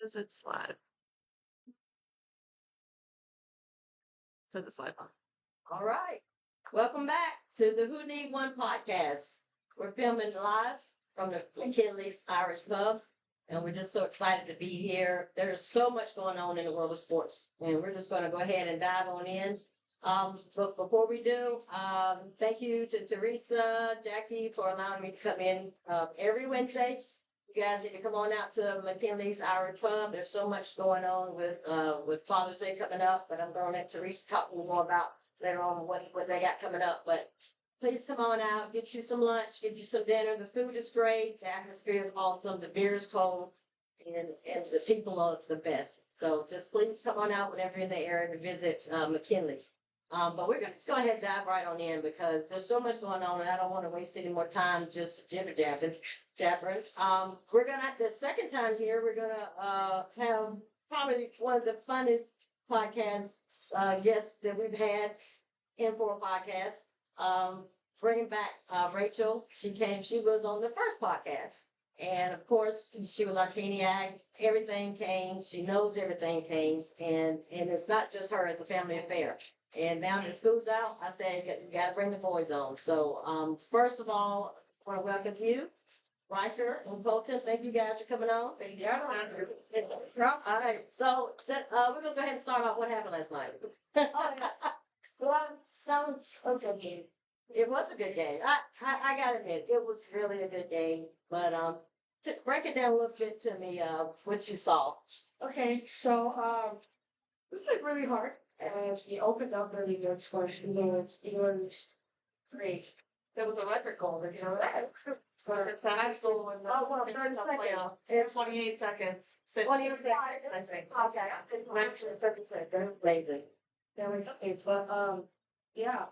Says it's live. Says it's live. All right. Welcome back to the Who Need One podcast. We're filming live from the McKinley's Irish Pub, and we're just so excited to be here. There's so much going on in the world of sports, and we're just going to go ahead and dive on in. But before we do, thank you to Teresa, Jackie for allowing me to come in every Wednesday. You guys need to come on out to McKinley's Irish Pub. There's so much going on with Father's Day coming up, but I'm going to let Teresa talk more about later on what they got coming up. But please come on out, get you some lunch, get you some dinner. The food is great, the atmosphere is awesome, the beer is cold, and the people are the best. So just please come on out whenever you're in the area to visit McKinley's. But we're going to just go ahead and dive right on in because there's so much going on and I don't want to waste any more time just jabbering. We're going to, the second time here, we're going to have probably one of the funnest podcasts guests that we've had in for a podcast. Bringing back Rachel. She was on the first podcast. And of course, she was our Caniac. Everything Canes. She knows everything Canes. And it's not just her, it's a family affair. And now that school's out, I said, you got to bring the boys on. So, first of all, I want to welcome you, Riker and Colton. Thank you guys for coming on. Thank you. All right. So, we're going to go ahead and start off what happened last night. Well, sounds okay. It was a good game. I got to admit, it was really a good game. But break it down a little bit to me, what you saw. Okay, so we played really hard, and we opened up really good scores. It was great. There was a record goal, you know that. It's the high school one. Oh, well, 30 seconds. Yeah, 28 seconds. 28 seconds. I think. Okay, actually 30 seconds. Amazing. There we go. But yeah,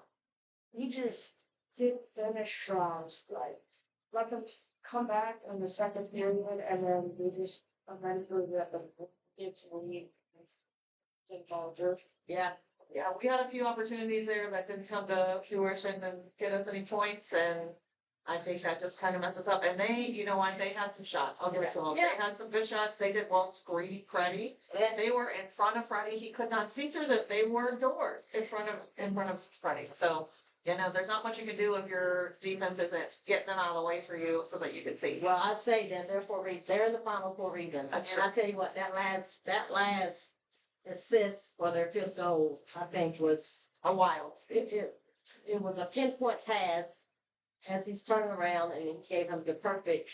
we just did finish strong. Let them come back in the second period, and then we just eventually let them get to the lead. Yeah. Yeah, we had a few opportunities there that didn't come to fruition and get us any points, and I think that just kind of messes up. And they, you know what, they had some shots. I'll give it to them. Yeah. They had some good shots. They did well screening Freddie. Yeah. They were in front of Freddie. He could not see through them. They were doors in front of Freddie. So, you know, there's not much you can do if your defense isn't getting them out of the way for you so that you can see. Well, I say that they're for a reason. They're in the final for a reason. That's and true. I tell you what, that last assist for their fifth goal, I think was A while. it was a pinpoint pass as he's turning around and he gave him the perfect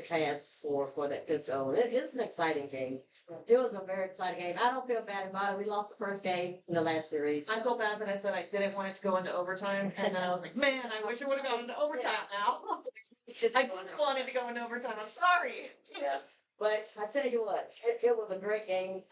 pass for that fifth goal. It's an exciting game. It was a very exciting game. I don't feel bad about it. We lost the first game in the last series. I feel bad that I said I didn't want it to go into overtime, and then I was like, man, I wish it would have gone into overtime now. I didn't want it to go into overtime. I'm sorry. Yeah. But I tell you what, it was a great game.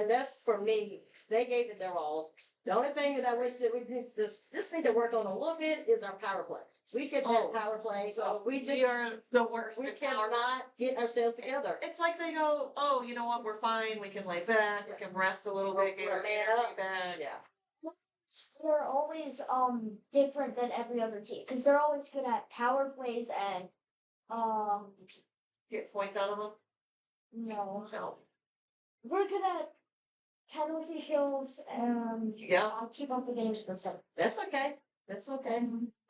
That's for me. They gave it their all. The only thing that I wish that we just need to work on a little bit is our power play. We get that power play, so We are the worst. we at power. cannot get ourselves together. It's like they go, oh, you know what? We're fine. We can lay back. We can rest a little bit. Get our Man energy up. back. Yeah. They're always different than every other team because they're always good at power plays and Get points out of them. no, No. we're good at penalty kills and Yeah. keep up the games and stuff. That's okay. That's okay.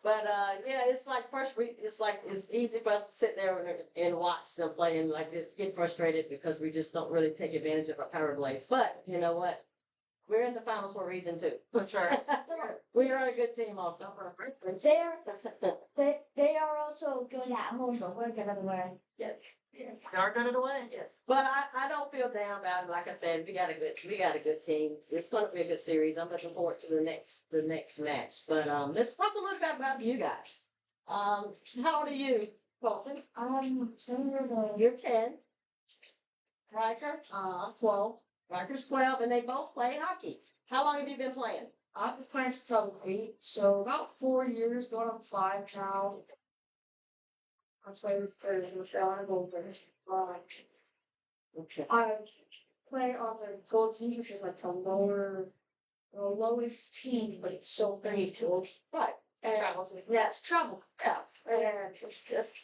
But yeah, it's like it's easy for us to sit there and watch them play and like get frustrated because we just don't really take advantage of our power plays. But you know what? We're in the finals for a reason too. For sure. We are a good team also. They are also good at home, but we're good everywhere. Yeah. They are good at away. Yes. But I don't feel down about it. Like I said, we got a good team. It's gonna be a good series. I'm looking forward to the next match. But let's talk a little bit about you guys. How old are you, Colton? You're 10. Riker? 12. Riker's 12, and they both play hockey. How long have you been playing? I've been playing since I was 8, so about 4 years, going on 5 now. I play with Michelle over. Okay. I play on the gold team, which is like the lowest team, but it's still pretty cool. Right. And, Travel to. yeah, it's trouble. Yeah. And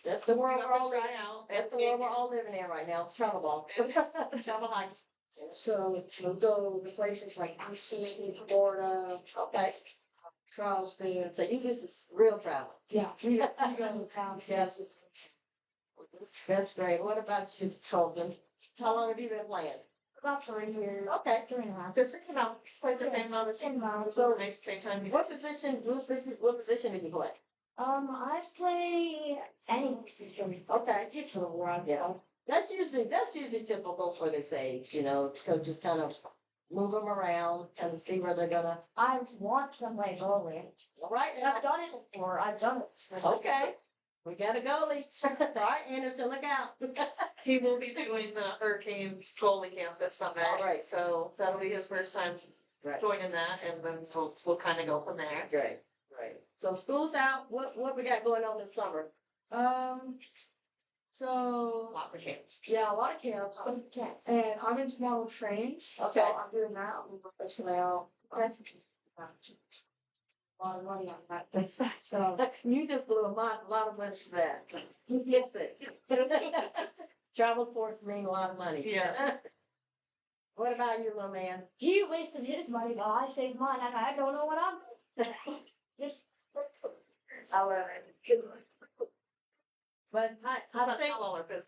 that's the world we're all living. Try out. That's the world we're all living in right now. It's trouble ball. Travel high. So we'll go to places like DC, Florida, Okay. Charleston. So you do some real travel. Yeah, we go to town. Yes. That's great. What about you, children? How long have you been playing? About 3 years. Okay. 3.5. Just think about, play the same amount of Same time. amount. So nice, same time. What position do you play? I play any position. Okay. Just for a while. Yeah. That's usually typical for this age, you know, coaches kind of move them around and see where they're gonna. I want to play goalie. All right. I've done it before. I've done it. Okay. We got a goalie. All right, Anderson, look out. He will be doing the Hurricanes goalie camp this summer. All right. So that'll be his first time Right. joining that, and then we'll kind of go from there. Great. Right. So school's out. What we got going on this summer? So Lot of camps. yeah, a lot of camps. And I'm into model trains. Okay. So I'm doing that. I'm professionally out. A lot of money on that. So You just blew a lot of money for that. He gets it. Travel sports mean a lot of money. Yeah. What about you, little man? He wasted his money while I saved mine, and I don't know what I'm doing. Just. I love it. But I think All our business.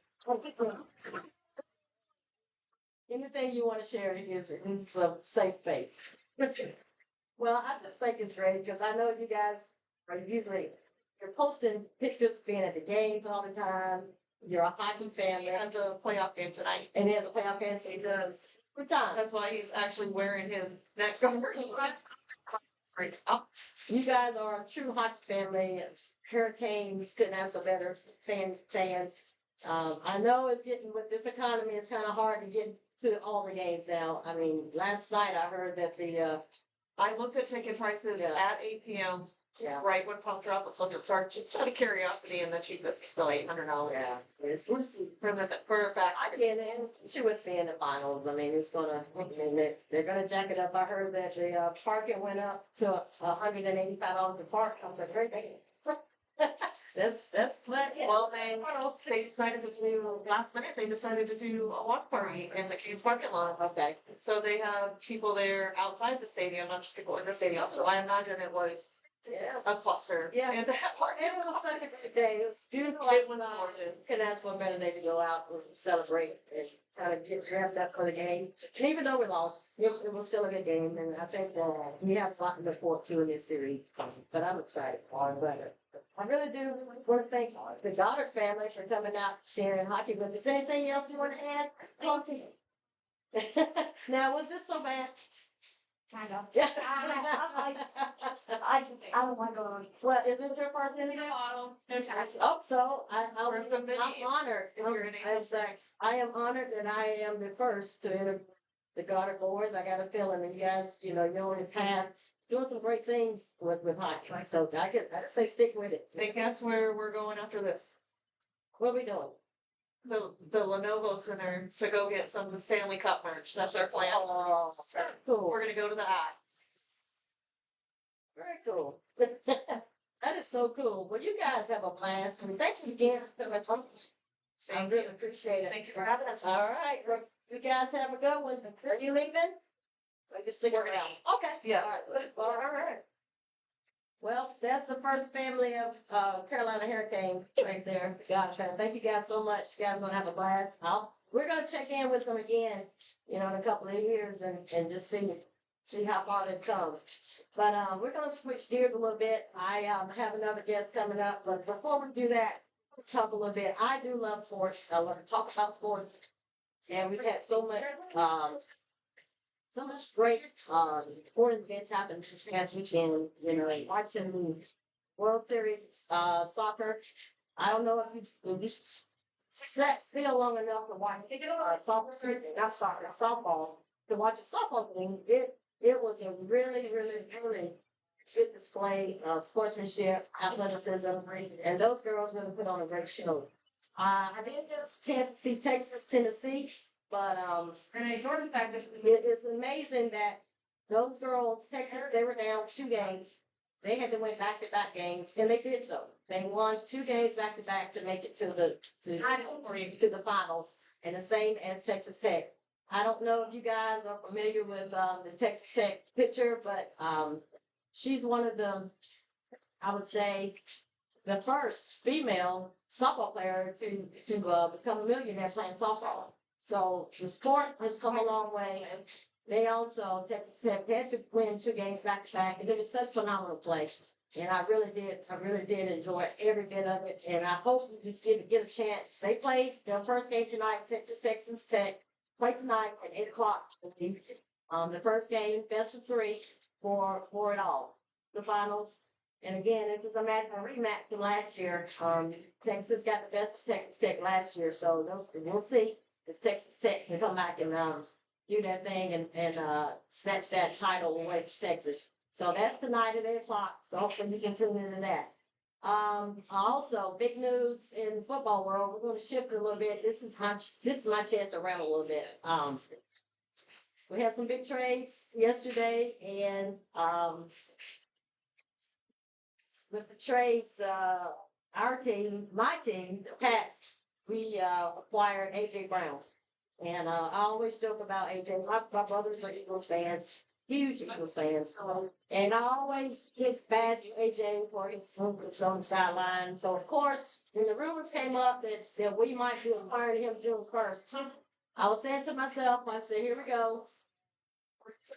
anything you want to share is a safe space. Well, I just think it's great because I know you guys are usually, you're posting pictures of being at the games all the time. You're a hockey family. And the playoff game tonight. And there's a playoff game, so he does. Good time. That's why he's actually wearing his neck guard. Right now. You guys are a true hockey family. Hurricanes couldn't ask for better fans. I know it's getting, with this economy, it's kind of hard to get to all the games now. I mean, last night I heard that I looked at ticket prices Yeah. at 8 p.m. yeah, right when pump drop was supposed to start, just out of curiosity, and the cheapest is still $800. yeah, it's For a fact. I get it. It's too in the finals. I mean, it's gonna. I mean, they're gonna jack it up. I heard that the parking went up to $185 to park. I'm like, great. That's what. Well, they decided to do, last minute, they decided to do a walk party in the Kings parking lot. Okay. So they have people there outside the stadium, not just people in the stadium, so I imagine it was Yeah. a cluster. Yeah. In that parking It was lot. such a good day. It was beautiful. It was outside. gorgeous. Couldn't ask for a better day to go out and celebrate and kind of get wrapped up for the game. And even though we lost, it was still a good game. And I think we have a lot to look forward to in this series. But I'm excited for it. But I really do want to thank the Goddard family for coming out sharing hockey with us. Anything else you want to add? Now, was this so bad? Kind of. Yeah. I don't want to go on. Well, is it your first interview? No time. Oh, so First of many. I'm honored. If you're an I am honored that I am the first to interview the Goddard boys. I got a feeling that you guys, you on this path, doing some great things with hockey. So I say stick with it. They guess where we're going after this. What are we doing? The Lenovo Center to go get some of the Stanley Cup merch. That's our plan. Oh, very cool. We're gonna go to the eye. Very cool. That is so cool. Well, you guys have a blast, and thanks again for coming home. I Thank really you. appreciate it. Thank you for having us. All right, well, you guys have a good one. Are you leaving? Or you sticking We're gonna around? Okay. Yes. All right. Well, that's the first family of Carolina Hurricanes right there. God, thank you guys so much. You guys gonna have a blast. We're gonna check in with them again, in a couple of years and just see how far they've come. But we're gonna switch gears a little bit. I have another guest coming up, but before we do that, we'll talk a little bit. I do love sports. I love to talk about sports, and we've had so much great sporting events happen this past weekend. Watching World Series soccer. I don't know if you sat still long enough to watch softball to watch a softball game. It was a really, really, really good display of sportsmanship, athleticism, and those girls really put on a great show. I didn't get a chance to see Texas, Tennessee. But and I enjoyed the fact that it is amazing that those girls, Texas, they were down 2 games, they had to win back-to-back games, and they did so. They won 2 games back-to-back to make it to the finals, and the same as Texas Tech. I don't know if you guys are familiar with the Texas Tech pitcher, but she's one of the, I would say, the first female softball player to become a millionaire playing softball. So the sport has come a long way. They also, Texas Tech, had to win 2 games back to back, and it was such phenomenal play. And I really did enjoy every bit of it. And I hope you just get a chance. They played their first game tonight, Texas Tech, play tonight at 8:00. The first game, best of 3 for it all, the finals. And again, this is a rematch from last year. Texas got the best of Texas Tech last year, so we'll see if Texas Tech can come back and do that thing and snatch that title away from Texas. So that's tonight at 8:00. So hopefully you can tune into that. Also, big news in the football world. We're going to shift a little bit. This is my chance to ramble a little bit. We had some big trades yesterday, and with the trades, my team, the Pats, we acquired AJ Brown. And I always joke about AJ. My brothers are Eagles fans, huge Eagles fans. And I always just bash AJ for his movements on the sideline. So, of course, when the rumors came up that we might be acquiring him June 1st, I was saying to myself, I said, here we go.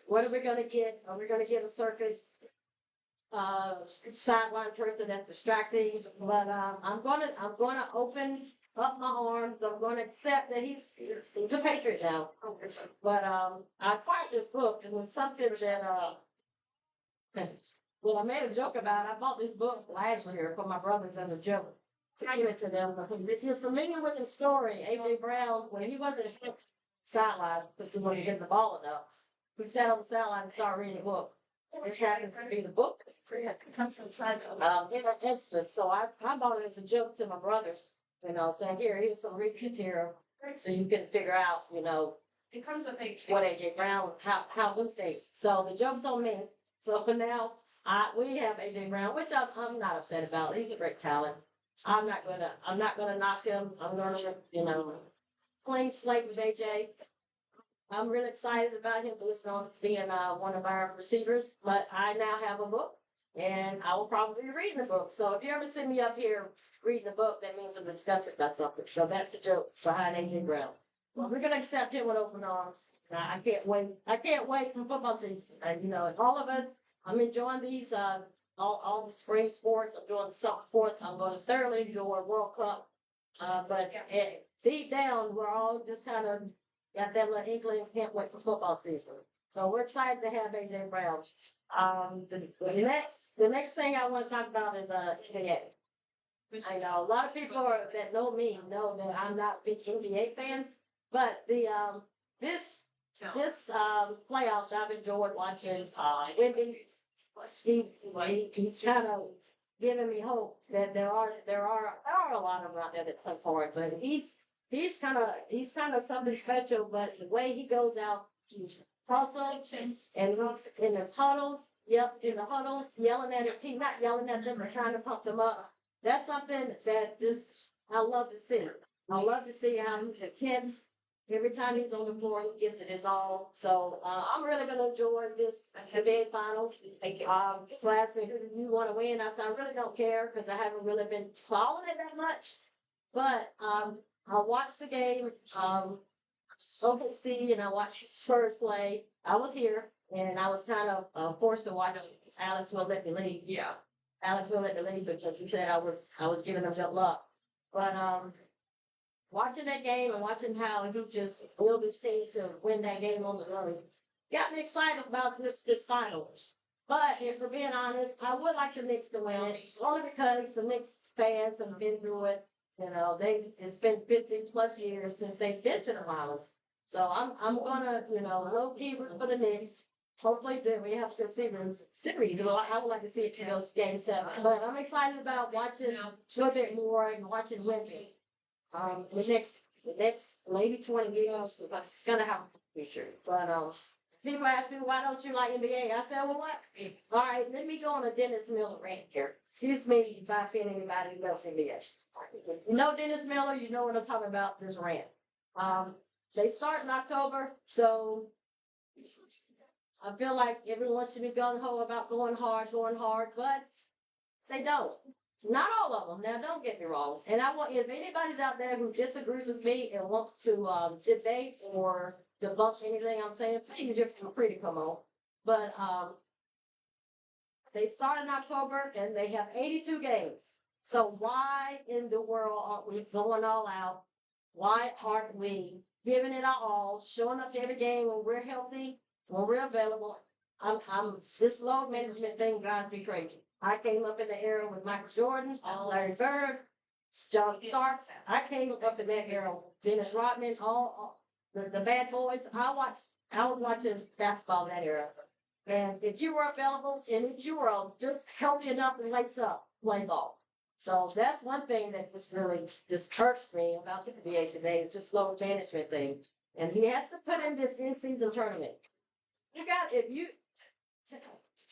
What are we going to get? Are we going to get a circus sideline person that's distracting? But I'm gonna open up my arms. I'm gonna accept that he's a Patriot now. But I acquired this book, and it was something that well, I made a joke about. I bought this book last year for my brothers as a joke to give it to them. If you're familiar with the story, AJ Brown, when he wasn't sideline, because he wasn't getting the ball enough, he sat on the sideline and started reading a book. This happens to be the book. Instance. So I bought it as a joke to my brothers, saying, here's some read material so you can figure out, It comes with what AJ Brown, how he thinks. So the joke's on me. So for now, we have AJ Brown, which I'm not upset about. He's a great talent. I'm not gonna knock him. I'm gonna, clean slate with AJ. I'm really excited about him being one of our receivers, but I now have a book, and I will probably be reading the book. So if you ever see me up here reading the book, that means I'm disgusted by something. So that's the joke behind AJ Brown. Well, we're gonna accept him with open arms. I can't wait. I can't wait for football season. And all of us, I'm enjoying these all the spring sports. I'm enjoying the summer sports. I'm going to thoroughly enjoy World Cup. But deep down, we're all just kind of got that little inkling, can't wait for football season. So we're excited to have AJ Brown. The next thing I want to talk about is NBA. I know a lot of people that know me know that I'm not a big NBA fan, but this playoffs I've enjoyed watching. Wemby, he's kind of giving me hope that there are a lot of them out there that play for it, but he's kind of something special. But the way he goes out, hustles, and he's in his huddles, in the huddles, yelling at his team, not yelling at them, but trying to pump them up. That's something that I love to see. I love to see how he's intense. Every time he's on the floor, he gives it his all. So I'm really going to enjoy this NBA Finals. Last week, you want to win? I said, I really don't care because I haven't really been following it that much. But I watched the game, OKC, and I watched Spurs play. I was here, and I was kind of forced to watch it. Alex will let me leave. Yeah. Alex will let me leave because he said I was giving him good luck. But watching that game and watching how he just willed his team to win that game on the road got me excited about this finals. But if we're being honest, I would like the Knicks to win it, only because the Knicks fans have been through it. It's been 50 plus years since they've been to the finals. So I'm gonna, low key root for the Knicks. Hopefully we have to see the series. Well, I would like to see it to those game 7. But I'm excited about watching a little bit more and watching Wemby. The next maybe 20 years, because it's gonna have a future. But people ask me, why don't you like NBA? I said, well, what? All right, let me go on a Dennis Miller rant here. Excuse me if I offend anybody who loves NBA. You know Dennis Miller, you know what I'm talking about, this rant. They start in October, so I feel like everyone should be gung-ho about going hard, but they don't. Not all of them. Now, don't get me wrong. And I want, if anybody's out there who disagrees with me and wants to debate or debunk anything I'm saying, please just feel free to come on. But they start in October and they have 82 games. So why in the world aren't we going all out? Why aren't we giving it our all, showing up to every game when we're healthy, when we're available? This load management thing drives me crazy. I came up in the era with Michael Jordan, Larry Bird, John Starks. I came up in that era, Dennis Rodman, all the bad boys. I was watching basketball in that era. And if you were available and if you were just healthy enough to lace up, play ball. So that's one thing that just really just irks me about the NBA today is this load management thing. And he has to put in this in-season tournament.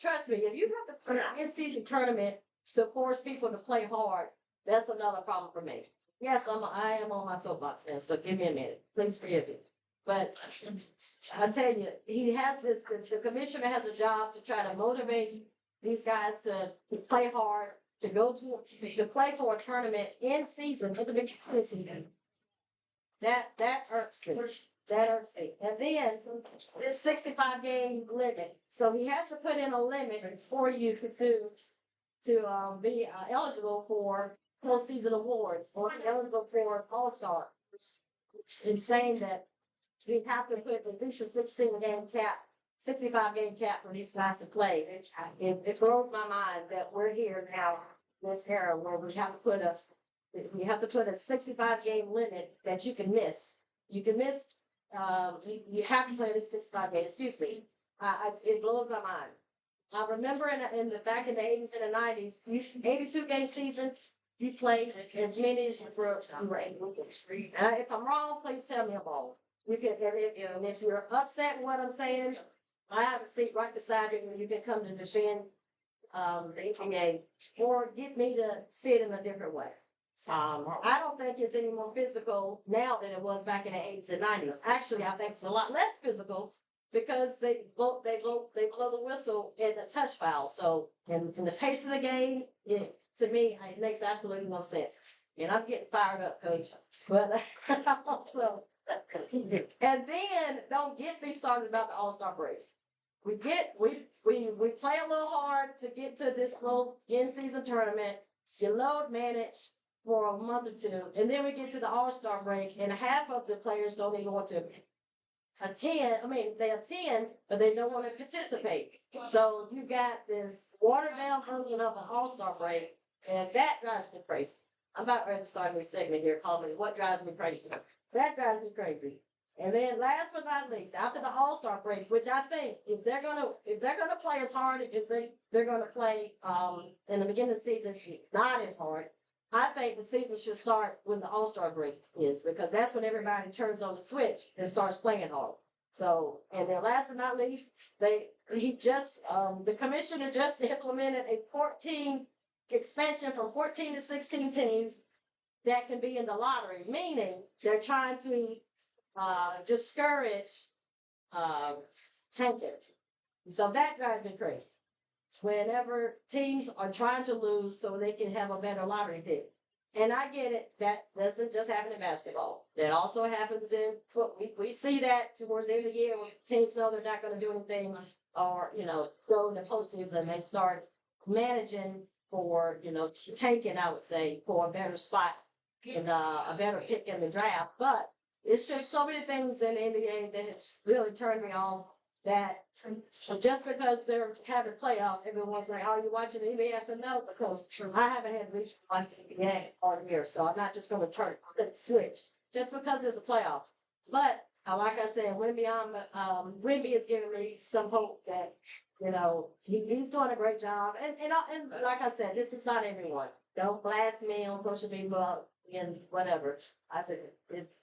Trust me, if you have to put an in-season tournament to force people to play hard, that's another problem for me. Yes, I am on my soapbox now, so give me a minute. Please forgive me. But I tell you, the commissioner has a job to try to motivate these guys to play hard, to play for a tournament in season, at the beginning of the season. That irks me. That irks me. And then this 65 game limit. So he has to put in a limit for you to be eligible for postseason awards or be eligible for All-Star. It's insane that we have to put at least a 65 game cap for these guys to play. It blows my mind that we're here now, this era where we have to put a 65 game limit that you can miss. You can miss. You have to play at least 65 games. Excuse me. It blows my mind. I remember back in the 80s and the 90s, 82 game season. You played as many as you were able to. If I'm wrong, please tell me I'm wrong. You can, and if you're upset with what I'm saying, I have a seat right beside you, and you can come to defend the NBA or get me to see it in a different way. I don't think it's any more physical now than it was back in the 80s and 90s. Actually, I think it's a lot less physical because they blow the whistle in the touch foul. So in the pace of the game, to me, it makes absolutely no sense. And I'm getting fired up, Coach. But so, and then don't get me started about the All-Star break. We play a little hard to get to this little in-season tournament. You load manage for a month or two, and then we get to the All-Star break, and half of the players don't even want to attend. I mean, they attend, but they don't want to participate. So you got this watered-down version of the All-Star break, and that drives me crazy. I'm about ready to start a new segment here called What Drives Me Crazy. That drives me crazy. And then last but not least, after the All-Star break, which I think if they're gonna play as hard as they're gonna play in the beginning of the season, not as hard, I think the season should start when the All-Star break is, because that's when everybody turns on the switch and starts playing hard. So, and then last but not least, the commissioner just implemented a expansion from 14 to 16 teams that can be in the lottery, meaning they're trying to discourage tanking. So that drives me crazy. Whenever teams are trying to lose so they can have a better lottery pick. And I get it, that doesn't just happen in basketball. That also happens in football. We see that towards the end of the year when teams know they're not going to do anything or, go in the postseason, they start managing for, tanking, I would say, for a better spot and a better pick in the draft. But it's just so many things in the NBA that has really turned me off. That just because they're having playoffs, everyone's like, "Oh, you watching the NBA?" I said, "No, because I haven't had reason to watch the NBA all year, so I'm not just going to turn the switch just because there's a playoff." But like I said, Wimby is giving me some hope that he's doing a great job. And like I said, this is not everyone. Don't blast me on social media and whatever. I said, it's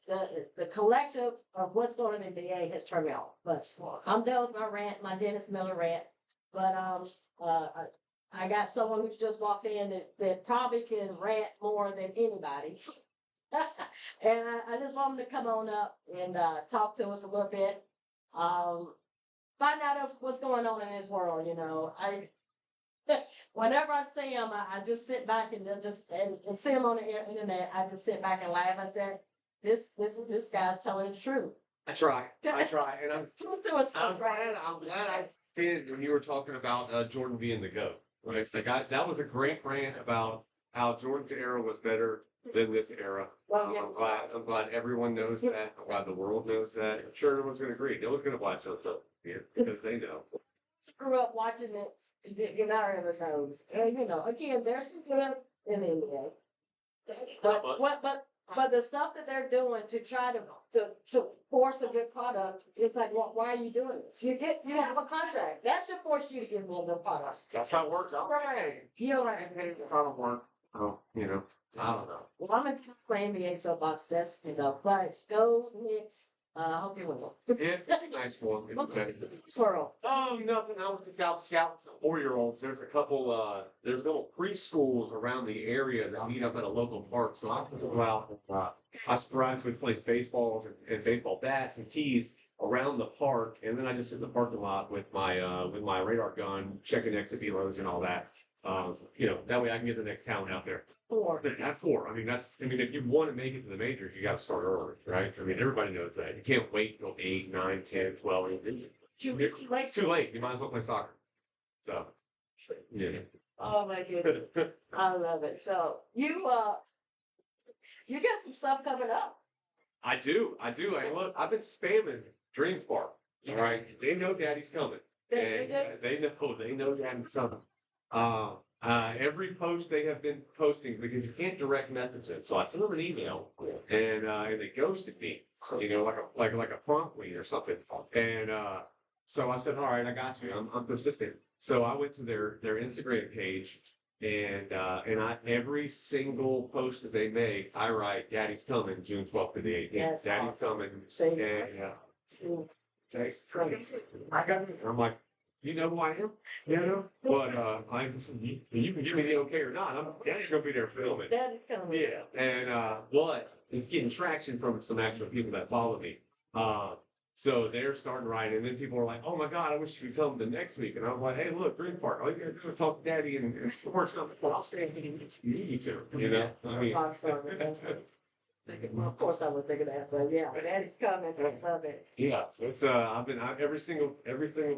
the collective of what's going on in the VA has turned me off. But I'm done with my rant, my Dennis Miller rant. But I got someone who's just walked in that probably can rant more than anybody. And I just want him to come on up and talk to us a little bit. Find out what's going on in his world, whenever I see him, I just sit back and see him on the internet. I just sit back and laugh. I said, this guy's telling the truth. I try. And I'm glad I did when you were talking about Jordan being the GOAT. Right? That was a great rant about how Jordan's era was better than this era. Well, I'm glad everyone knows that. I'm glad the world knows that. I'm sure everyone's going to agree. No one's going to watch those because they know. Grew up watching it. Our ever knows. Again, there's some good in the NBA. But the stuff that they're doing to try to force a good product, it's like, well, why are you doing this? You have a contract. That should force you to give me a good product. That's how it works. Right. You're right. It's not a work. Oh, I don't know. Well, I'm in my NBA soapbox. That's but go Knicks. I hope you win. Yeah, nice one. Swirl. Oh, nothing. I was just out scouting some 4-year-olds. There's a couple, there's little preschools around the area that meet up at a local park. So I can go out and I sporadically place baseballs and baseball bats and tees around the park. And then I just sit in the parking lot with my radar gun, checking exit velos and all that. That way I can get the next talent out there. 4. At 4. If you want to make it to the majors, you got to start early, right? Everybody knows that. You can't wait until 8, 9, 10, 12. It's too late. You might as well play soccer. So, yeah. Oh my goodness. I love it. So you got some stuff coming up. I do. Hey, look, I've been spamming Dream Park. All right. They know Daddy's coming. They know Daddy's coming. Every post they have been posting because you can't direct message it. So I sent them an email and they ghosted me, like a prom queen or something. And so I said, all right, I got you. I'm persistent. So I went to their Instagram page and every single post that they make, I write, Daddy's coming June 12th to the 18th. That's Daddy's awesome. coming. And I got it. I'm like, you know who I am, but you can give me the okay or not. Daddy's gonna be there filming. Daddy's coming. Yeah, and but it's getting traction from some actual people that follow me. So they're starting writing, and then people are like, "Oh my God, I wish you could film the next week." And I was like, "Hey, look, Green Park, all you gotta do is talk to Daddy and work something. I'll stay and you need to, Of course I would think of that, but yeah, Daddy's coming. I love it. Yeah, it's every single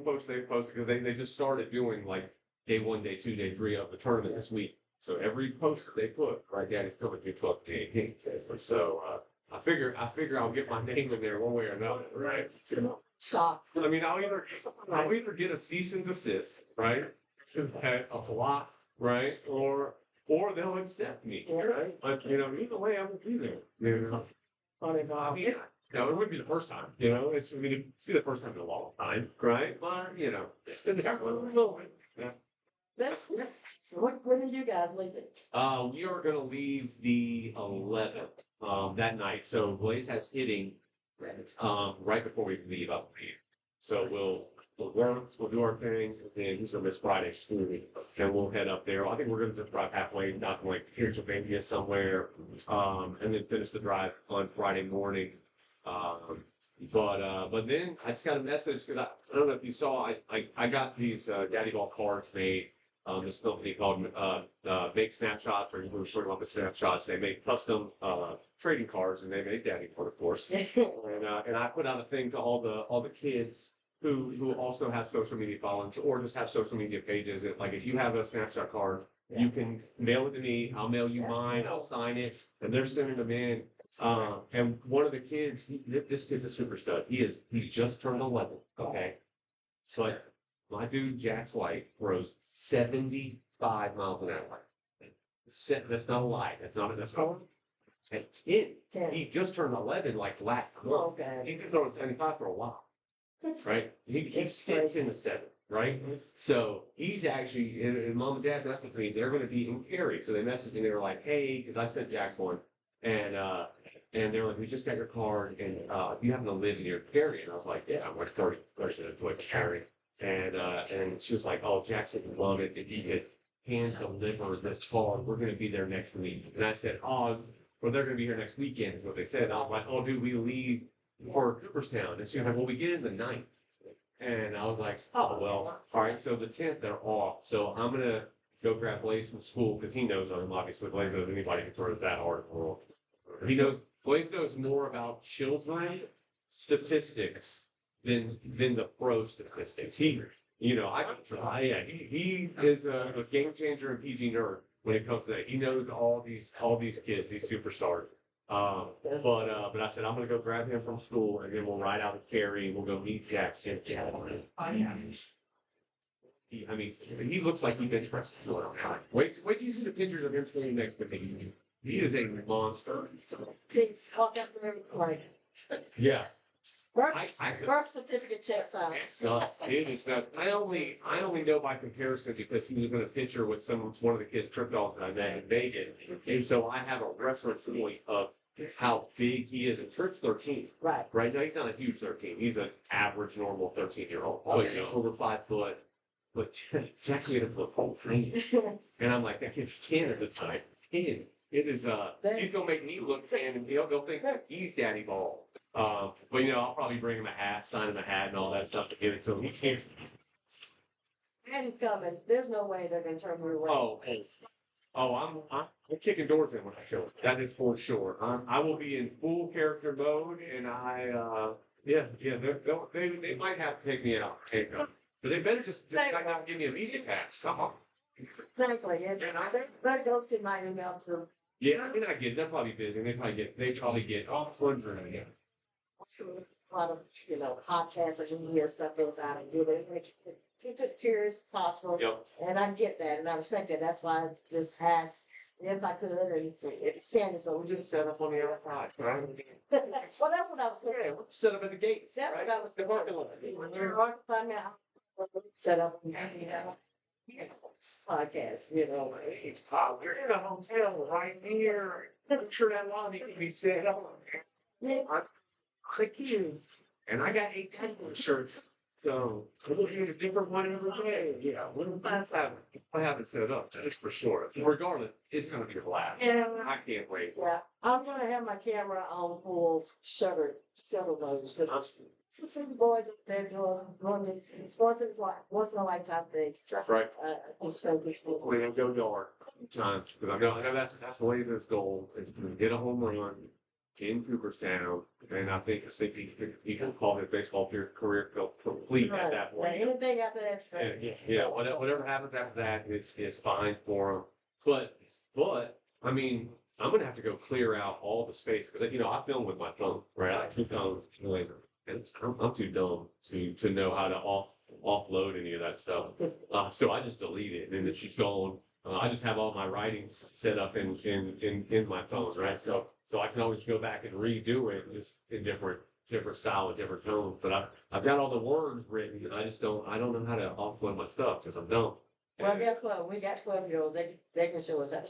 post they posted because they just started doing like day 1, day 2, day 3 of the tournament this week. So every post that they put, right, Daddy's coming through 12 to 18. So I figure I'll get my name in there one way or another, right? Shock. I'll either get a cease and desist, right? A block, right? Or they'll accept me, right? But either way, I'm gonna be there. Funny, Bob. Yeah. No, it wouldn't be the first time. It'd be the first time in a long time, right? But it's been there for a little bit. Yeah. So when did you guys leave it? We are gonna leave the 11th that night. So Blaze has hitting right before we leave, I believe. So we'll work, we'll do our thing, and then so this Friday, and we'll head up there. I think we're gonna drive halfway, not from like Pennsylvania somewhere, and then finish the drive on Friday morning. But then I just got a message because I don't know if you saw, I got these DaddyBall cards made. This company called Make Snapshots, or we were talking about the snapshots. They make custom trading cards, and they make DaddyBall, of course. And I put out a thing to all the kids who also have social media followings or just have social media pages. Like if you have a snapshot card, you can mail it to me. I'll mail you mine. I'll sign it, and they're sending them in. And one of the kids, this kid's a super stud. He just turned 11. Okay, but my dude Jax White throws 75 miles an hour. That's not a lie. That's not. And he just turned 11 like last month. Okay. He's been throwing 75 for a while. Right? He sits in the 7. right? So he's actually, and mom and dad messaged me, they're gonna be in Cary. So they messaged me, they were like, hey, because I sent Jack one. And they were like, we just got your card and you happen to live near Cary. And I was like, yeah, I'm like 30 minutes away from Cary. And she was like, oh, Jack's would love it if you could hand deliver this card. We're gonna be there next week. And I said, oh, well, they're gonna be here next weekend, is what they said. And I was like, oh, dude, we leave for Cooperstown. And she was like, well, we get in the night. And I was like, oh, well, all right, so the 10th, they're off. So I'm going to go grab Blaze from school because he knows them. Obviously, Blaze knows anybody can throw that hard in the world. Blaze knows more about children statistics than the pro statistics. He is a game changer and PG nerd when it comes to that. He knows all these kids, these superstars. But I said, I'm gonna go grab him from school and then we'll ride out to Cary and we'll go meet Jackson. I mean, he looks like he's been pressed. Wait till you see the pictures of him standing next to me. He is a monster. Yeah. Birth certificate checks out. It's nuts. It is nuts. I only know by comparison because he was in a picture with one of the kids tripped off that I met in Vegas. And so I have a reference point of how big he is. And Tripp's 13. Right. Right now, he's not a huge 13. He's an average, normal 13-year-old. So he's over 5 foot. But Jack's made him look whole tiny. And I'm like, that kid's 10 at the time. 10. It is, he's gonna make me look 10 and they'll think that he's DaddyBall. But I'll probably bring him a hat, sign him a hat and all that stuff to give it to him. He can't. Daddy's coming. There's no way they're gonna turn me away. I'm kicking doors in when I show up. That is for sure. I will be in full character mode, and they might have to take me out. But they better just not give me a media pass. Come on. Exactly. Yeah. That goes to my email too. Yeah, I mean, I get. They're probably busy. They probably get off $100. A lot of podcasts and media stuff goes out and do it. Keep it pure as possible. Yep. And I get that, and I respect that. That's why I just asked if I could, and if Sandy, so would you Set up on the other side, right? Well, that's what I was thinking. Set up at the gates. That's right? what I was The thinking. parking lot. When you're hard to find out, set up, podcast, We're in a hotel right here. I'm sure that lobby can be set up. Click you. And I got 8 Goddard shirts. So we'll get a different one every day. Yeah, I have it set up, just for sure. Regardless, it's gonna be a blast. Yeah. I can't wait. Yeah, I'm gonna have my camera on full shutter mode, because some boys up there doing this, it's once in a lifetime thing. That's right. It's so good. We're gonna go dark times, because I know that's the latest goal, is to hit a home run in Cooperstown, and I think he can call his baseball career complete at that point. Anything after that's Yeah, whatever happens after that is fine for him. But I mean, I'm gonna have to go clear out all the space because I film with my phone, right? I have 2 phones, and I'm too dumb to know how to offload any of that stuff. So I just delete it, and it's just gone. I just have all my writings set up in my phone, right? So I can always go back and redo it just in different style and different tones. But I've got all the words written, and I don't know how to offload my stuff because I'm dumb. Well, guess what? We got 12-year-olds. They can show us that.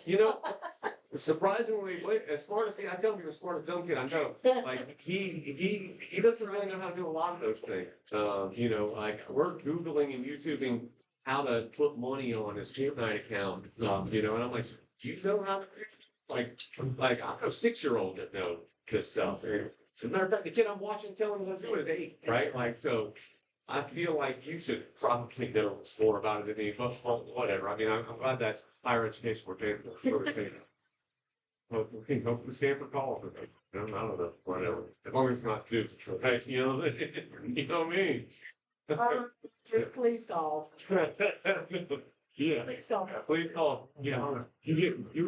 Surprisingly, as smart as I tell him he's the smartest dumb kid I know. Like he doesn't really know how to do a lot of those things. Like we're Googling and YouTubing how to put money on his Fortnite account. And I'm like, do you know how to like I know 6-year-olds that know this stuff. And as a matter of fact, the kid I'm watching telling him what to do is 8, right? Like so. I feel like you should probably know more about it than me, but whatever. I mean, I'm glad that higher education we're paying for. Hopefully Stanford College. I don't know, whatever. As long as it's not Duke, right? You know what I mean? Please call. Yeah. Please call. Please call. Yeah. You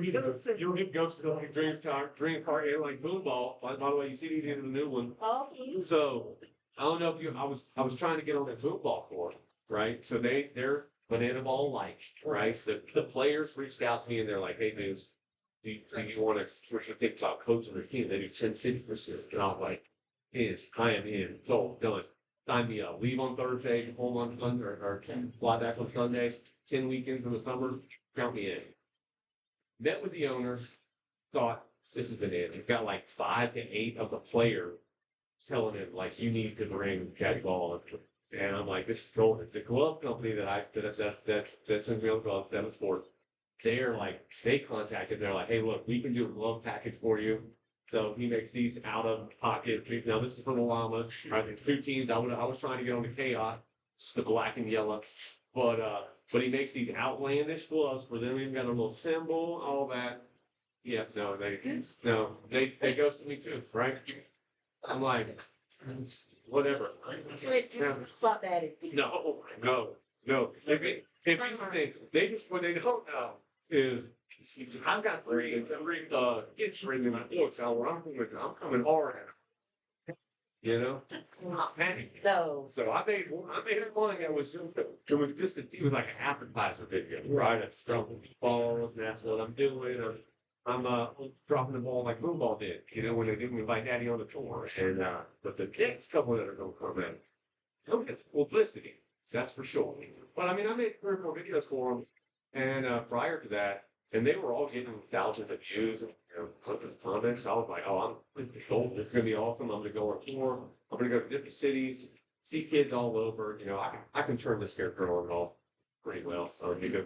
get Ghost of like Dream Car and like Moonball. By the way, you see the new one. Oh. So I don't know if I was trying to get on that football court, right? So they're banana ball like, right? The players reached out to me and they're like, hey, dudes, do you want to switch your TikTok coach on their team? They do 10 cities this year. And I'm like, I am in. So done. sign me up. Leave on Thursday, home on Sunday, or fly back on Sunday, 10 weekends in the summer, count me in. Met with the owners, thought this is an it. We've got like 5 to 8 of the players telling him like you need to bring DaddyBall. And I'm like, this is cool. The glove company that sends me on gloves, Devon Sports, they're like, they contacted, they're like, hey, look, we can do a glove package for you. So he makes these out of pocket. Now this is for the Llamas. Right? There's 2 teams. I was trying to get on the Chaos, the black and yellow, but he makes these outlandish gloves for them. He's got a little symbol, all that. Yes, they ghosted me too, right? I'm like, whatever. Stop that. No. If anything, they just, what they don't know is I've got three kids written in my books. I'm coming hard at them. You know, I'm not panicking. No. So I made one that was just it was like an appetizer video, right? I'm dropping balls, and that's what I'm doing. I'm dropping the ball like Moonball did, you know, when they didn't invite Daddy on the tour. And but the next couple that are going to come in, they'll get publicity, that's for sure. But I mean, I made 3 or 4 videos for them, and prior to that, and they were all getting thousands of views and putting comments. I was like, oh, this is going to be awesome. I'm going to go on tour. I'm going to go to different cities, see kids all over. You know, I can turn this character on and off pretty well. So because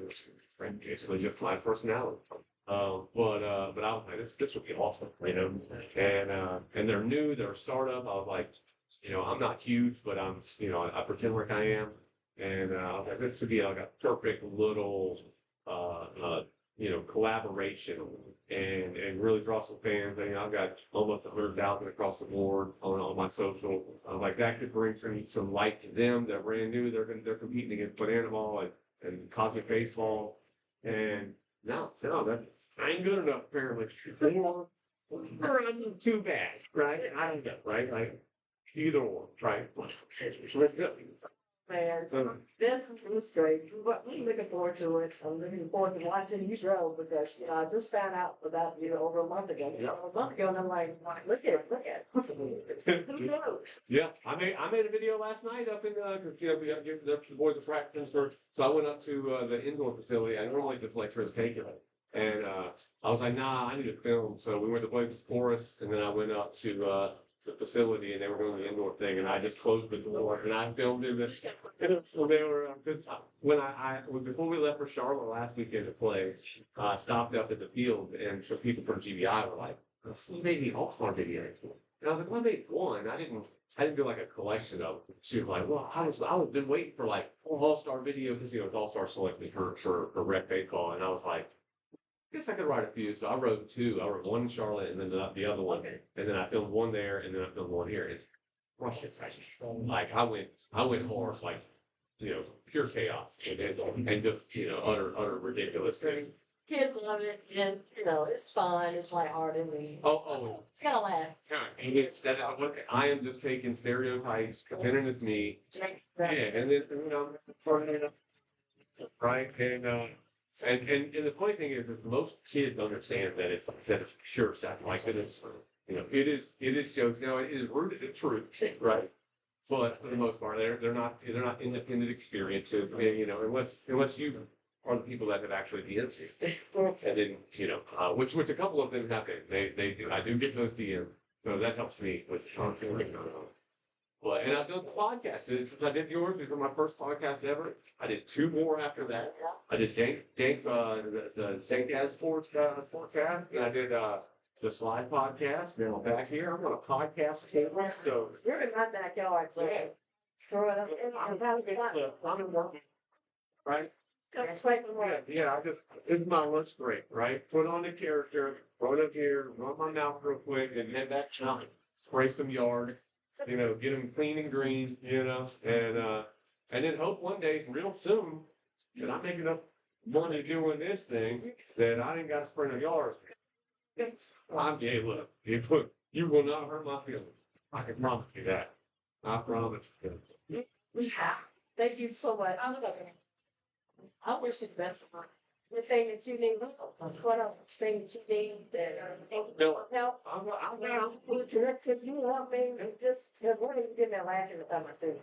basically just my personality. But I was like, this would be awesome, you know. And they're new, they're a startup. I was like, you know, I'm not huge, but I'm, you know, I pretend like I am. And I was like, this would be like a perfect little, you know, collaboration and really draw some fans. You know, I've got almost 100,000 across the board on my social. Like that could bring some light to them. They're brand new. They're competing against Banana Ball and Cosmic Baseball. And no, that I ain't good enough apparently. Or I'm too bad, right? I don't know, right? Like either one, right? Man, this is great. I'm looking forward to it. I'm looking forward to watching you grow because, you know, I just found out about you over a month ago. And I'm like, look at it. Who knows? Yeah, I made a video last night up in you know, the boys are practicing first. So I went up to the indoor facility. I normally just like for taking it. And I was like, nah, I need to film. So we went to Blake's Forest, and then I went up to the facility, and they were doing the indoor thing, and I just closed the door, and I filmed it. And so they were just when before we left for Charlotte last weekend to play, I stopped up at the field, and some people from GBI were like, "You made me all-star videos." And I was like, "Well, I made one. I didn't do like a collection of them." She was like, "Well, I was been waiting for like all-star video because you know it's all-star selected for rec baseball," and I was like, I guess I could write a few. So I wrote 2. I wrote one in Charlotte and then the other one. Okay. And then I filmed one there and then I filmed one here. And Russia, like I went hard, like, you know, pure chaos and just, you know, utter ridiculous things. Kids love it, and you know it's fun. It's lighthearted. Oh. It's gotta laugh. And that is what I am just taking stereotypes, pretending it's me. Yeah, and then, you know, right? And the funny thing is most kids understand that it's pure stuff. Like it is, you know, it is jokes. Now it is rooted in truth, right? But for the most part, they're not independent experiences. And, you know, unless you are the people that have actually DM'd you. And then, you know, which a couple of them have been. They do. I do get those DMs. So that helps me with the content. But and I've done the podcast. Since I did yours, this was my first podcast ever. I did 2 more after that. I did the Dank Dad Sportscast, and I did the Slide Podcast. Now I'm back here. I'm on a podcast camera, so You're in my backyard, so yeah. throw it up. I'm in work, right? Come straight from work. Yeah. It's my lunch break, right? Put on the character, run up here, run my mouth real quick, and head back to spray some yards. You know, get them clean and green, you know, and then hope one day, real soon, that I make enough money doing this thing that I ain't got to spray no yards. I'm gay, look, you will not hurt my feelings. I can promise you that. I promise you. Thank you so much. I wish you the best of luck. the thing that you need, what else, thing that you need, that, No. help? I'm Could you help me, and just, what are you getting that laughing about myself?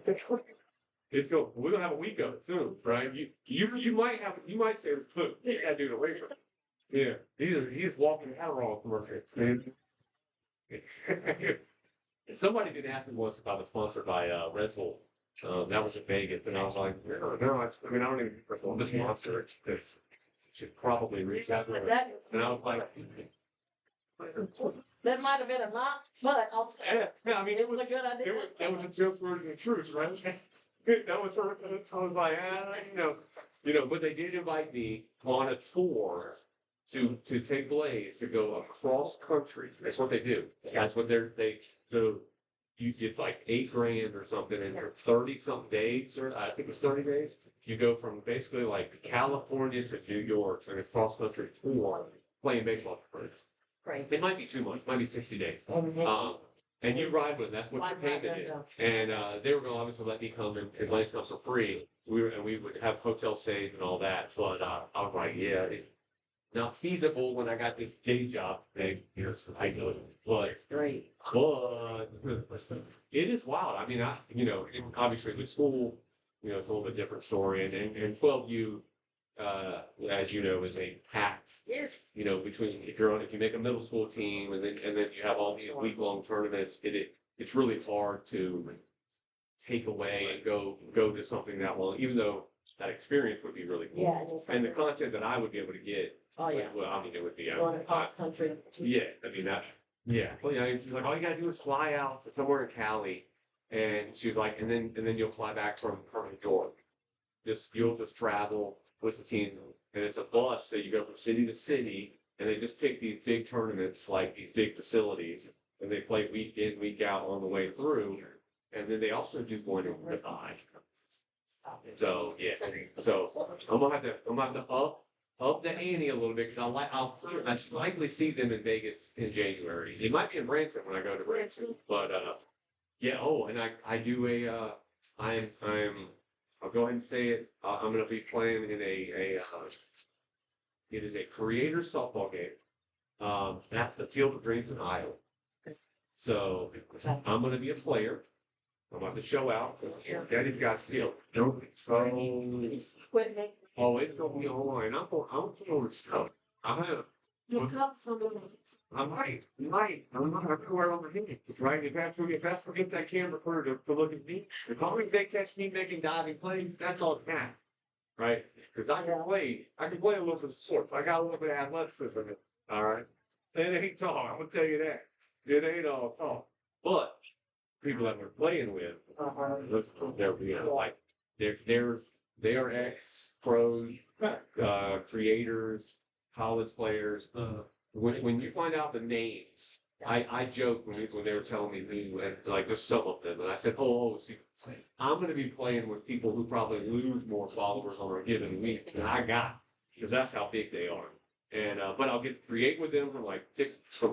It's go. We're gonna have a week of it soon, right? You might say it's poop. Get that dude away from us. Yeah, he's walking Adderall commercial. Man. Somebody did ask me once if I was sponsored by Red Bull. That was in Vegas, and I was like, no, I mean I don't even. I'm just sponsored. Should probably reach out to her. And I was like, That might have been a lot, but also, yeah, I mean it was a good idea. That was a joke version of truth, right? That was her. I was like, but they did invite me on a tour to take Blaze to go across country. That's what they do. That's what so it's like $8,000 or something, and for 30-something days, or I think it's 30 days. You go from basically like California to New York and a cross country tour playing baseball for free. Right. It might be 2 months, might be 60 days. And you ride with them, that's what your payment is. And they were going to obviously let me come and Lance comes for free. We would have hotel stays and all that. But I was like, yeah, it's not feasible when I got this day job. Here's I know it. But It's great. but it is wild. I mean, obviously with school, it's a little bit different story. And 12U, as you know, is a packed. Yes. Between if you make a middle school team and then you have all these week-long tournaments, it's really hard to take away and go to something that long, even though that experience would be really cool. Yeah, just. And the content that I would be able to get, Oh, yeah. well, I mean, it would be. Going across country. Yeah, I mean that. Yeah, well, she's like, all you gotta do is fly out to somewhere in Cali, and she's like, and then you'll fly back from New York. You'll just travel with the team, and it's a bus, so you go from city to city, and they just pick these big tournaments, like these big facilities, and they play week in, week out on the way through, and then they also do one in Ribeye. So yeah, so I'm gonna have to up the ante a little bit because I should likely see them in Vegas in January. It might be in Branson when I go to Branson, but yeah. Oh, and I do I'll go ahead and say it. I'm going to be playing in it is a creator softball game at the Field of Dreams in Iowa. So I'm going to be a player. I'm about to show out. Daddy's got skill. Equipment. Oh, it's going to be online. I'm going to stuff. I have. I might. I'm not going to wear on my head, right? If that's forget that camera crew to look at me, as long as they catch me making diving plays, that's all that matters, right? Because I can play a little bit of sports. I got a little bit of athleticism, all right? It ain't tall, I'm going to tell you that. It ain't all tall. But people that we're playing with, they are ex-pros, creators, college players. When you find out the names, I joked when they were telling me who, and like just some of them, and I said, see, I'm going to be playing with people who probably lose more followers on a given week than I got, because that's how big they are. And but I'll get to create with them from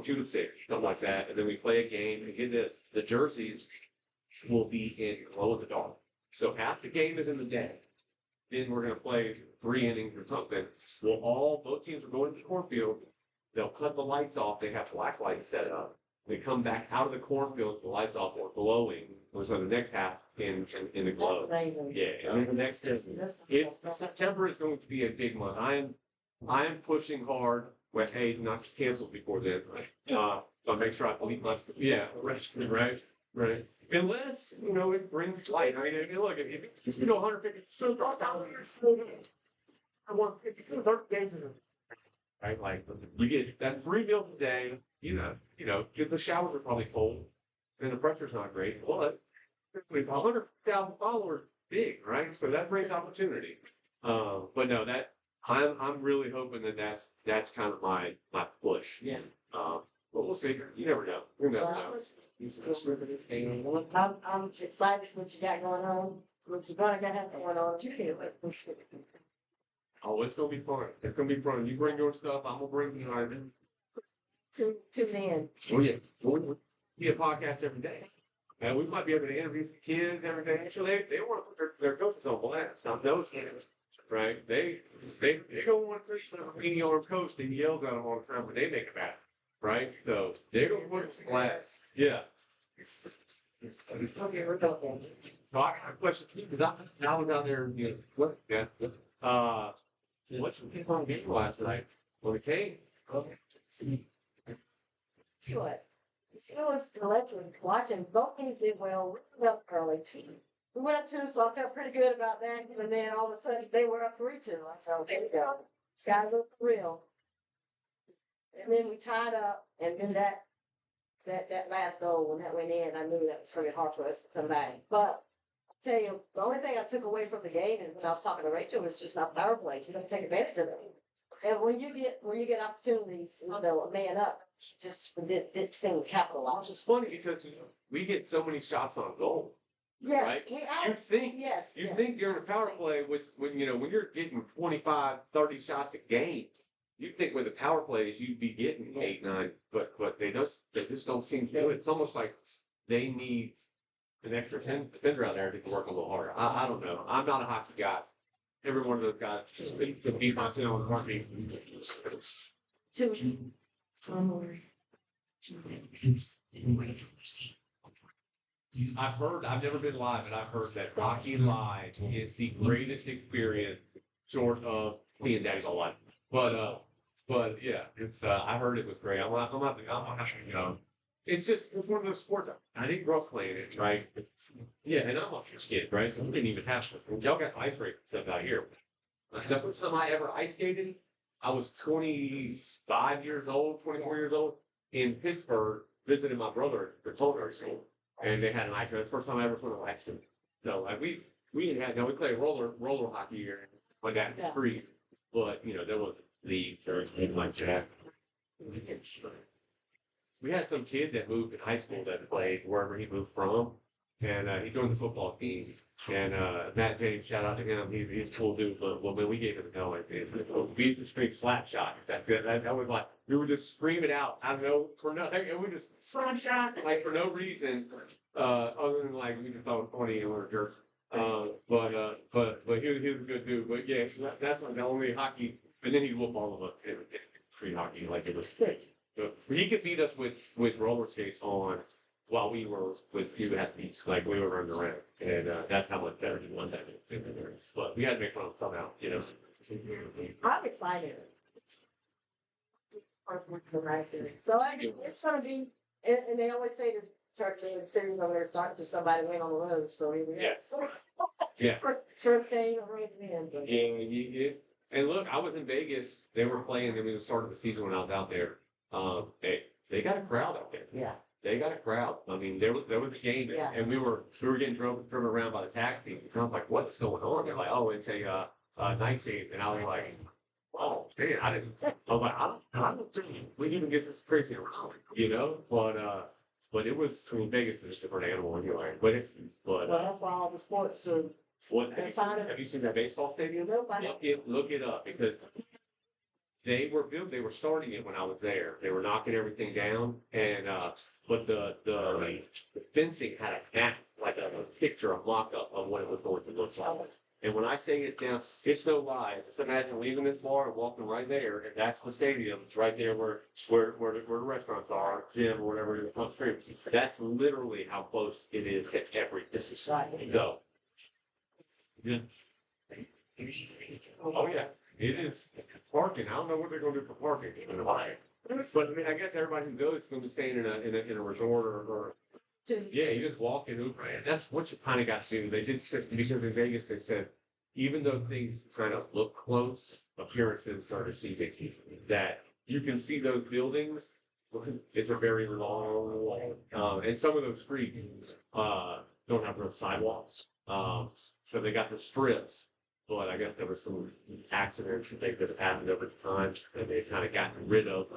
2 to 6, something like that, and then we play a game and get the jerseys will be in glow in the dark. So half the game is in the day. Then we're going to play 3 innings or something. Both teams will go into the cornfield. They'll cut the lights off. They have black lights set up. They come back out of the cornfield, the lights off or glowing. So the next half in the glow. Yeah, and then the next September is going to be a big month. I am pushing hard. Well, hey, not canceled before then. I'll make sure I believe my rest, right. Unless it brings light. I mean, look, if you 150, I want 30 days. Right, like you get that 3 meals a day. The showers are probably cold, and the pressure's not great. But with 100,000 followers, big, right? So that brings opportunity. But no, that I'm really hoping that's kind of my push. Yeah. But we'll see. You never know. You never know. I'm excited what you got going on. What you got going on. You feel it. Oh, it's gonna be fun. It's gonna be fun. You bring your stuff, I'm gonna bring mine. Two men. Oh yes, we'll be a podcast every day, and we might be able to interview the kids every day. Actually, they want to put their coaches on blast. I'm noticing right? They don't want to push the weenie arm coast and yells at them all the time when they make a bat, right? So they don't want to glass. Yeah. Okay, we're talking. So I got a question for you, because I was out there, you know, what, yeah. What you think on the game last night? Well, it came. What? It was electric watching. Both teams did well. We went up early too. We went up 2, so I felt pretty good about that. And then all of a sudden they were up 3-2. I said, "Oh, there we go. Sky look for real." And then we tied up, and then that last goal when that went in, I knew that was gonna be hard for us to come back. But I tell you, the only thing I took away from the game, and when I was talking to Rachel, was just our power plays. You don't take advantage of it. And when you get opportunities, you know, a man up, just didn't seem to capitalize. It's funny because we get so many shots on goal. Yes, Right? we You think, yes. you yes. think during a power play when you know, when you're getting 25, 30 shots a game, you'd think with the power plays you'd be getting 8, 9, but they just don't seem to do it. It's almost like they need an extra defender out there to work a little harder. I don't know. I'm not a hockey guy. Every one of those guys could beat my tail in front of me. I've never been live, and I've heard that hockey live is the greatest experience short of me and Daddy's all life. But yeah, it's, I heard it was great. I'm not, you know, it's one of those sports. I didn't grow up playing it, right? Yeah, and I'm a first kid, right? So we didn't even have, y'all got ice rink stuff out here. The first time I ever ice skated, I was 25 years old, 24 years old, in Pittsburgh, visiting my brother at culinary school. And they had an ice rink. First time I ever put an ice rink. So like we didn't have, we played roller hockey here. My dad was free, but you know, there wasn't leagues or anything like that. We had some kid that moved in high school that played wherever he moved from, and he joined the football team. And Matt James, shout out to him. He's a cool dude. But when we gave him a go, we used to scream slap shot. That was like we would just scream it out. I don't know for nothing, and we just slap shot like for no reason, other than like we just thought it was funny and we were jerks. But he was a good dude. But yeah, that's like the only hockey. And then he'd whoop all of us in free hockey like it was. So he could beat us with roller skates on while we were with you at the beach, like we were running around, and that's how much better he was at it. But we had to make fun of him somehow, you know. I'm excited. So I mean, it's gonna be, and they always say the church game series over there starting to somebody win on the road. So here we go. Yes. Yeah. First game of the end. Yeah. And look, I was in Vegas. They were playing, and we were starting the season when I was out there. They got a crowd out there. Yeah. They got a crowd. I mean, there was a game, Yeah. and we were getting driven around by the taxi. And I was like, "What's going on?" They're like, "Oh, it's a night game," and I was like, "Oh, man, I didn't." I was like, "I don't think we even get this crazy around," you know. But it was. I mean, Vegas is a different animal anyway. Well, that's why all the sports are. What have you seen that baseball stadium? Nope, I don't. Look it up because they were built. They were starting it when I was there. They were knocking everything down, and but the fencing had a map, like a picture, a mock-up of what it was going to look like. And when I say it now, it's no lie. Just imagine leaving this bar and walking right there, and that's the stadium. It's right there where the restaurants are, gym or whatever it is on the street. That's literally how close it is to everything. So. Yeah. Oh yeah, it is parking. I don't know what they're going to do for parking. But I mean, I guess everybody who goes is going to be staying in a resort or yeah, you just walk in Uber. And that's what you kind of got to do. They did because in Vegas they said even though things kind of look close, appearances are deceiving. That you can see those buildings. It's a very long, and some of those streets don't have real sidewalks. So they got the strips, but I guess there was some accidents and things that have happened over time, and they've kind of gotten rid of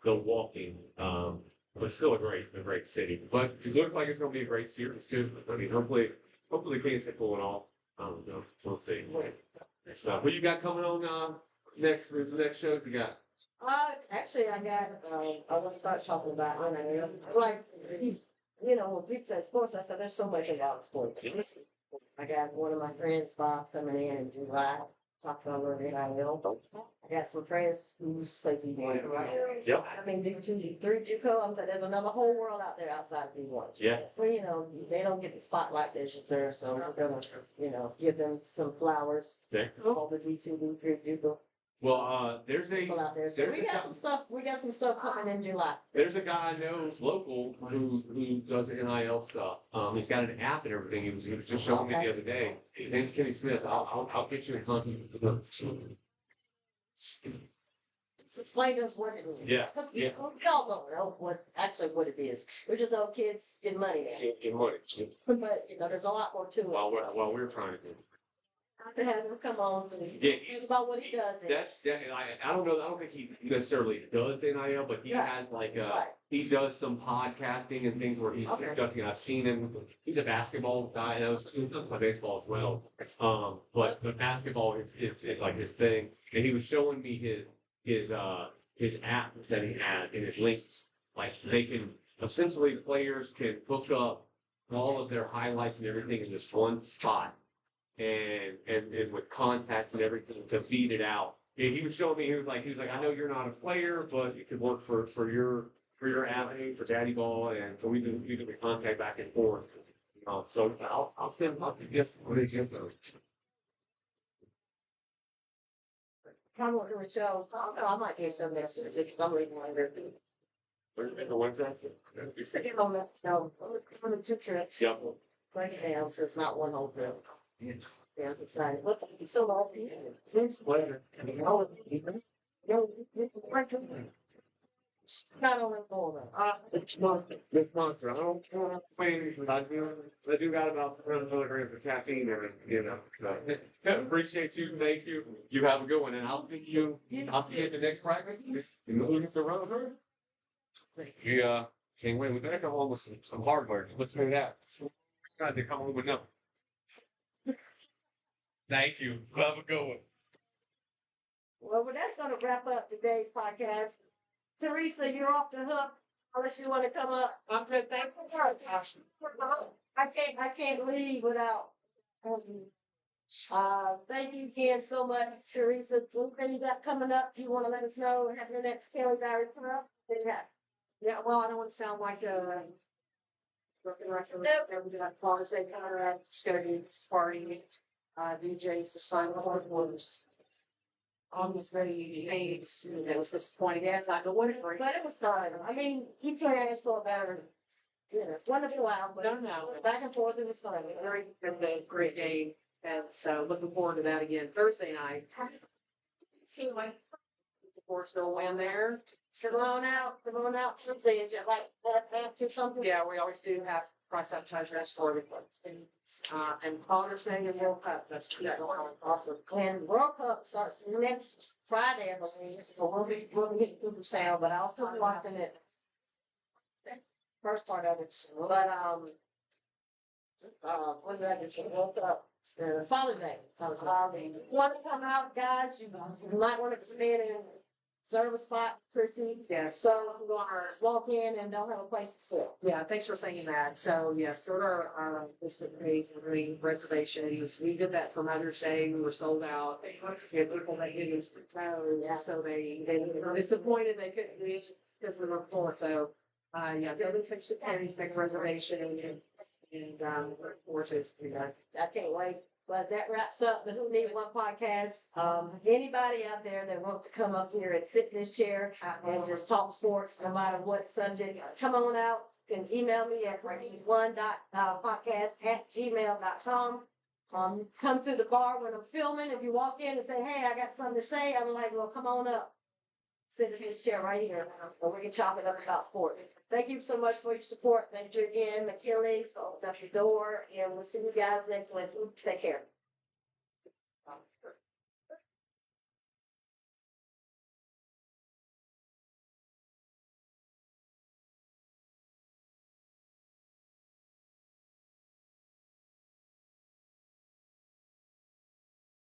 the walking. But still a great city. But it looks like it's going to be a great series too. I mean, hopefully the Kings can pull it off. We'll see. So, what you got coming on next? What's the next show you got? Actually, I got. I want to start talking about. Like, you know, when people say sports, I said there's so much about sports. I got one of my friends, Bob, coming in July, talk about where they are. I got some friends who's like D1. Yep. I mean, D2, D3, JUCO. I'm saying there's another whole world out there outside D1. Yeah. Well, they don't get the spotlight they should serve, so we're gonna, give them some flowers. Okay. All the D2, D3, JUCO Well, there's people a, out there. So there's we a got guy- some stuff. We got some stuff coming in July. there's a guy I know local who does NIL stuff. He's got an app and everything. He was just showing me the other day. His name's Kenny Smith. I'll get you in contact with him. Explain us what it is. Yeah, Because yeah. we all don't know what it is. We're just know kids get money now. Get money. But, there's a lot more to it. While we're trying to do. To have him come on and Yeah, teach about what he does. I don't know. I don't think he necessarily does the NIL, but he Yeah. has like Right. he does some podcasting and things where he's Okay. discussing. I've seen him. He's a basketball guy. He does play baseball as well. But basketball is like his thing. And he was showing me his app that he had and his links. Like they can essentially players can hook up all of their highlights and everything in this one spot. And with contacts and everything to feed it out. And he was showing me, he was like, I know you're not a player, but it could work for your avenue, for DaddyBall, and so we can contact back and forth. So I'll send up just what it is. Come on to the show. I might do some next week. Because I'm reading later. Wednesday? Sticking on that, on the 2 trips. Yep. Break it down, so it's not one whole trip. Yeah, I'm excited. Look, it's so long. Later. Not only for It's monster. I don't complain, but I do got about 300 milligrams of caffeine in it, Appreciate you, thank you. You have a good one, and I'll see you at the next practice. Moving the road. Yeah, can't wait. We better come home with some hardware. Let's do that. God, they come home with nothing. Thank you. Have a good one. Well, that's gonna wrap up today's podcast. Teresa, you're off the hook, unless you wanna come up. I'm good, thank you. I can't leave without. Thank you again so much, Teresa. Anything you got coming up, you wanna let us know, happening at Kelly's Irish Club? Yeah, well, I don't want to sound like a broken record. We got Father's Day coming up, study party, DJ's the son was obviously AIDS, it was disappointing, yes, I know what it was. But it was fun. I mean, you can't ask for a better. It's wonderful out, but No. back and forth, it was fun. Very good day, great game, and so looking forward to that again Thursday night. Seems like we're still win there. Come on out Tuesday. Is it like that or something? Yeah, we always do have price advertisers for the and Father's Day and World Cup. That's Awesome. And World Cup starts next Friday, I believe. So we'll be hitting Cooperstown, but I'll still be watching it. First part of it, but when did I just say World Cup? Father's Day. Want to come out, guys? You might want to come in and serve a spot, Chrissy. Yeah. So I'm going to walk in and don't have a place to sit. Yeah, thanks for saying that. So yes, go to our district page and read reservations. We did that for Mother's Day. We were sold out. We had people that did this so they were disappointed they couldn't do it because we were full. So yeah, go to fix the page, make a reservation and look forward to it. I can't wait. But that wraps up the Who Need One podcast. Anybody out there that wants to come up here and sit in this chair and just talk sports, no matter what subject, come on out. You can email me at podcast@gmail.com. Come to the bar when I'm filming. If you walk in and say, hey, I got something to say, I'm like, well, come on up. Sit in this chair right here, and we can chop it up about sports. Thank you so much for your support. Thank you again, McKinley's, opens up your door, and we'll see you guys next Wednesday. Take care.